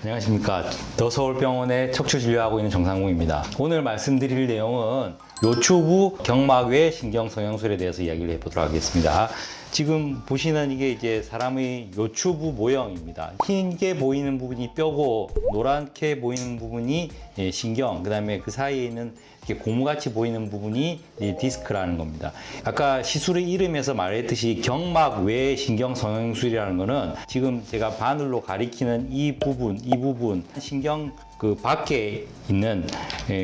안녕하십니까. 더 서울병원의 척추 진료하고 있는 정상국입니다. 오늘 말씀드릴 내용은 요추부 경막외 신경성형술에 대해서 이야기를 해보도록 하겠습니다. 지금 보시는 이게 이제 사람의 요추부 모형입니다. 흰게 보이는 부분이 뼈고 노랗게 보이는 부분이 신경, 그 다음에 그 사이에 있는 이렇게 고무같이 보이는 부분이 디스크라는 겁니다. 아까 시술의 이름에서 말했듯이 경막외 신경성형술이라는 거는 지금 제가 바늘로 가리키는 이 부분 신경 그 밖에 있는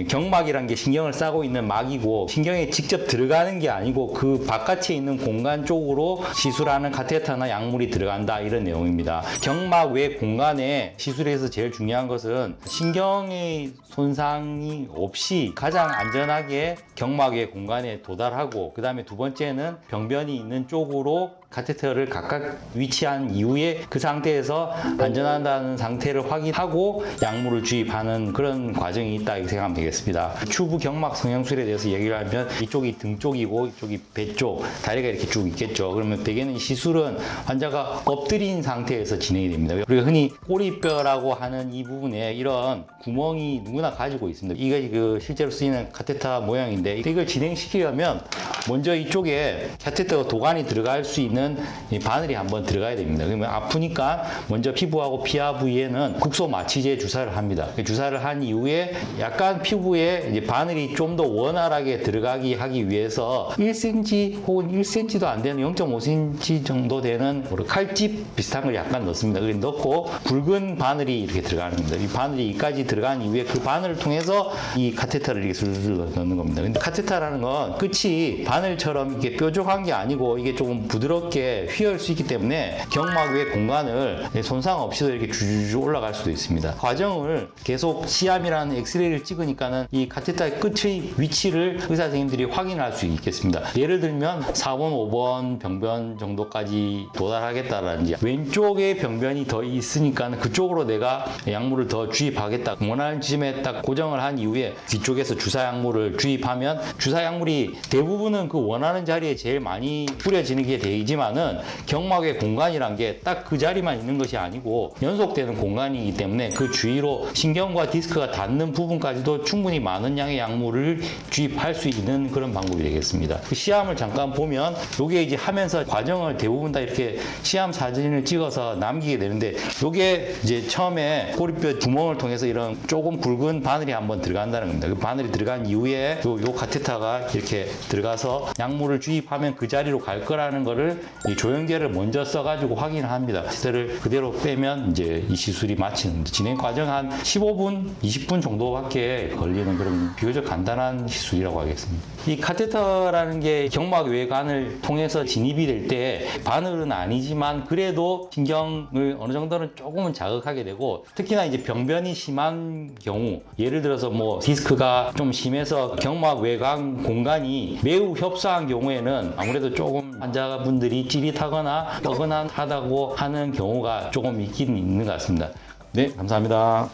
경막이란 게 신경을 싸고 있는 막이고, 신경에 직접 들어가는 게 아니고 그 바깥에 있는 공간 쪽으로 시술하는 카테터나 약물이 들어간다, 이런 내용입니다. 경막 외 공간에 시술에서 제일 중요한 것은 신경의 손상이 없이 가장 안전하게 경막 외 공간에 도달하고, 그 다음에 두 번째는 병변이 있는 쪽으로 카테터를 각각 위치한 이후에 그 상태에서 안전하다는 상태를 확인하고 약물을 주입하는 그런 과정이 있다, 이렇게 생각하면 되겠습니다. 추부 경막 성형술에 대해서 얘기를 하면 이쪽이 등 쪽이고 이쪽이 배 쪽, 다리가 이렇게 쭉 있겠죠. 그러면 대개는 시술은 환자가 엎드린 상태에서 진행이 됩니다. 우리가 흔히 꼬리뼈라고 하는 이 부분에 이런 구멍이 누구나 가지고 있습니다. 이게 그 실제로 쓰이는 카테터 모양인데, 이걸 진행시키려면 먼저 이쪽에 카테터 도관이 들어갈 수 있는 이 바늘이 한번 들어가야 됩니다. 그러면 아프니까 먼저 피부하고 피하 부위에는 국소 마취제 주사를 합니다. 주사를 한 이후에 약간 피부에 이제 바늘이 좀 더 원활하게 들어가기 하기 위해서 1cm 혹은 1cm도 안 되는 0.5cm 정도 되는 칼집 비슷한 걸 약간 넣습니다. 그걸 넣고 굵은 바늘이 이렇게 들어가는 겁니다. 이 바늘이 여기까지 들어간 이후에 그 바늘을 통해서 이 카테터를 이렇게 슬슬 넣는 겁니다. 근데 카테터라는 건 끝이 바늘처럼 이렇게 뾰족한 게 아니고 이게 조금 부드럽게 휘어올 수 있기 때문에 경막 외 공간을 손상 없이도 이렇게 주주주 올라갈 수도 있습니다. 과정을 계속 시암이라는 엑스레이를 찍으니까는 이 카테터의 끝의 위치를 의사 선생님들이 확인할 수 있겠습니다. 예를 들면 4번, 5번 병변 정도까지 도달하겠다라든지, 왼쪽에 병변이 더 있으니까 그쪽으로 내가 약물을 더 주입하겠다, 원하는 지점에 딱 고정을 한 이후에 뒤쪽에서 주사 약물을 주입하면, 주사 약물이 대부분은 그 원하는 자리에 제일 많이 뿌려지는 게 되지만은 경막의 공간이란 게 딱 그 자리만 있는 것이 아니고 연속되는 공간이기 때문에 그 주위로 신경과 디스크가 닿는 부분까지도 충분히 많은 양의 약물을 주입할 수 있는 그런 방법이 되겠습니다. 그 시암을 잠깐 보면 요게 이제 하면서 과정을 대부분 다 이렇게 시암 사진을 찍어서 남기게 되는데, 요게 이제 처음에 꼬리뼈 구멍을 통해서 이런 조금 굵은 바늘이 한번 들어간다는 겁니다. 그 바늘이 들어간 이후에 요 카테터가 이렇게 들어가서 약물을 주입하면 그 자리로 갈 거라는 거를 이 조영계를 먼저 써가지고 확인을 합니다. 카테터를 그대로 빼면 이제 이 시술이 마치는, 진행 과정 한 15분, 20분 정도밖에 걸리는 그런 비교적 간단한 시술이라고 하겠습니다. 이 카테터라는 게 경막 외관을 통해서 진입이 될 때 바늘은 아니지만 그래도 신경을 어느 정도는 조금은 자극하게 되고, 특히나 이제 병변이 심한 경우, 예를 들어서 뭐 디스크가 좀 심해서 경막 외관 공간이 매우 협소한 경우에는 아무래도 조금 환자분들이 찌릿하거나 뻐근하다고 하는 경우가 조금 있긴 있는 것 같습니다. 네, 감사합니다.